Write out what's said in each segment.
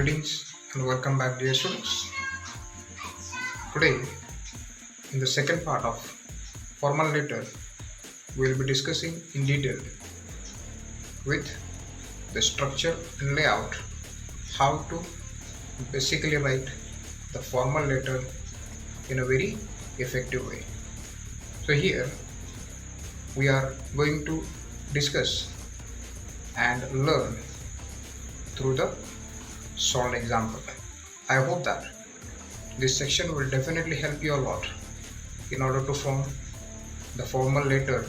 Greetings and welcome back, dear students. Today, in the second part of formal letter, we will be discussing in detail with the structure and layout how to basically write the formal letter in a very effective way. So, here we are going to discuss and learn through the solved example. I hope that this section will definitely help you a lot in order to form the formal letter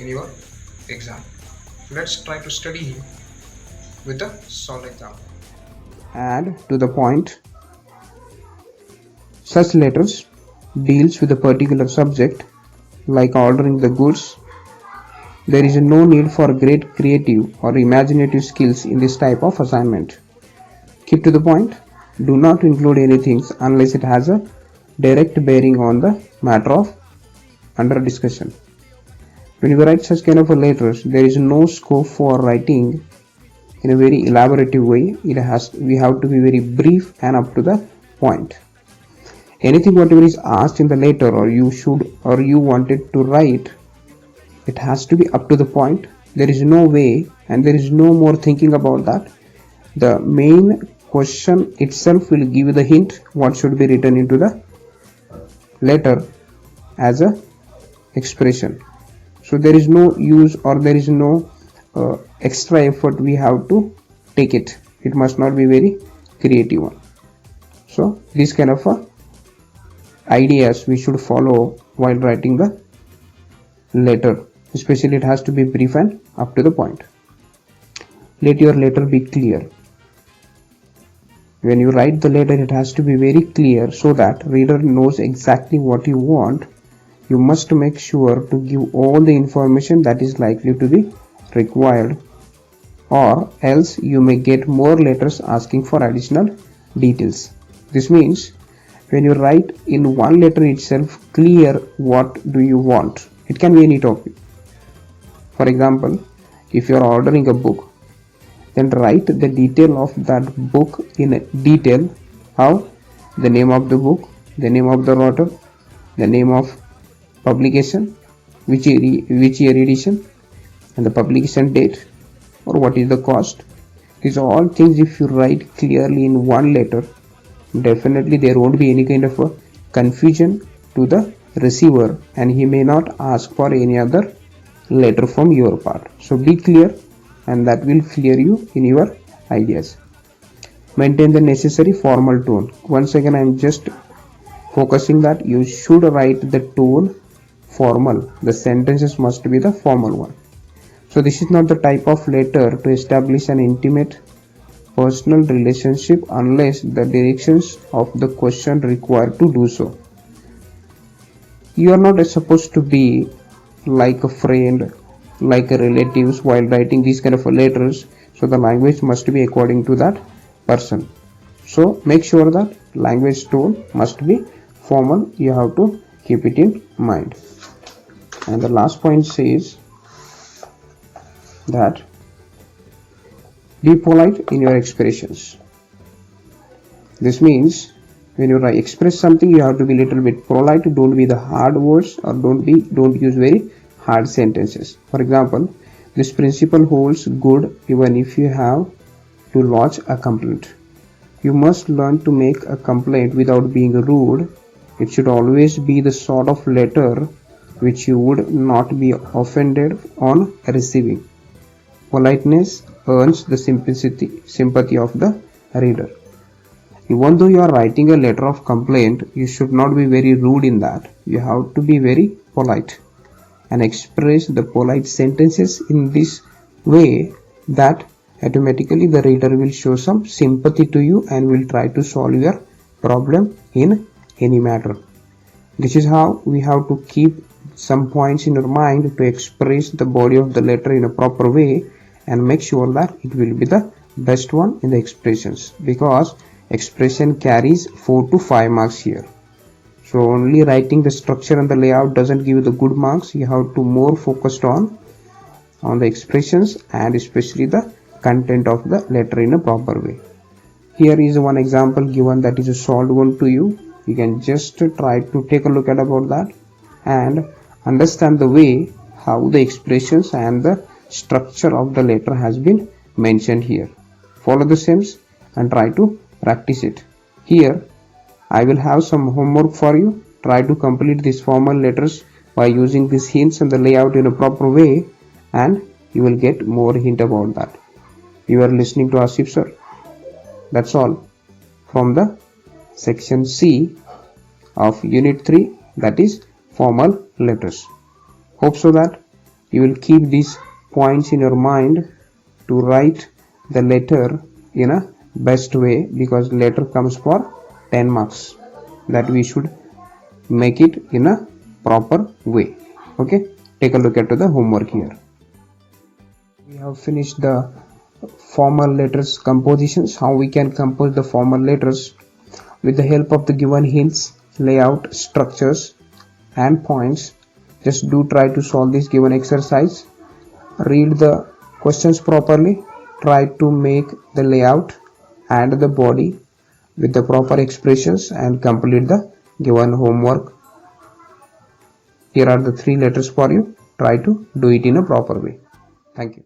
in your exam. Let's try to study with a solved example. Add to the point. Such letters deals with a particular subject like ordering the goods. There is no need for great creative or imaginative skills in this type of assignment. Keep to the point. Do not include anything unless it has a direct bearing on the matter of under discussion. When you write such kind of letters, there is no scope for writing in a very elaborative way. We have to be very brief and up to the point. Anything whatever is asked in the letter or you wanted to write, it has to be up to the point. There is no way and there is no more thinking about that. The main question itself will give you the hint what should be written into the letter as a expression. So there is no use or there is no extra effort we have to take it. It must not be very creative one. So this kind of ideas we should follow while writing the letter. Especially it has to be brief and up to the point. Let your letter be clear. When you write the letter, it has to be very clear so that reader knows exactly what you want. You must make sure to give all the information that is likely to be required, or else you may get more letters asking for additional details. This means when you write in one letter itself clear what do you want. It can be any topic. For example, if you are ordering a book, then write the detail of that book in detail. How? The name of the book, the name of the author, the name of publication, which year edition, and the publication date, or what is the cost. These are all things if you write clearly in one letter, definitely there won't be any kind of a confusion to the receiver and he may not ask for any other letter from your part. So be clear and that will clear you in your ideas. Maintain the necessary formal tone. Once again I am just focusing that you should write the tone formal. The sentences must be the formal one. So this is not the type of letter to establish an intimate personal relationship unless the directions of the question require to do so. You are not supposed to be like a friend, like a relatives while writing these kind of letters. So the language must be according to that person. So make sure that language tone must be formal. You have to keep it in mind. And the last point says that be polite in your expressions. This means when you express something, you have to be little bit polite. Don't be the hard words or don't use very hard sentences. For example, this principle holds good even if you have to lodge a complaint. You must learn to make a complaint without being rude. It should always be the sort of letter which you would not be offended on receiving. Politeness earns the sympathy of the reader. Even though you are writing a letter of complaint, you should not be very rude in that. You have to be very polite and express the polite sentences in this way that automatically the reader will show some sympathy to you and will try to solve your problem in any matter. This is how we have to keep some points in your mind to express the body of the letter in a proper way and make sure that it will be the best one in the expressions, because expression carries 4 to 5 marks here. So only writing the structure and the layout doesn't give you the good marks. You have to more focused on the expressions and especially the content of the letter in a proper way. Here is one example given that is a solved one to you. You can just try to take a look at about that and understand the way how the expressions and the structure of the letter has been mentioned here. Follow the steps and try to practice it. Here I will have some homework for you. Try to complete these formal letters by using these hints and the layout in a proper way, and you will get more hint about that. You are listening to Asif sir. That's all from the section C of unit 3, that is formal letters. Hope so that you will keep these points in your mind to write the letter in a best way, because letter comes for 10 marks, that we should make it in a proper way. Okay, take a look at the homework here. We have finished the formal letters compositions, how we can compose the formal letters with the help of the given hints, layout, structures and points. Just do try to solve this given exercise. Read the questions properly, try to make the layout and the body with the proper expressions and complete the given homework. Here are the 3 letters for you. Try to do it in a proper way. Thank you.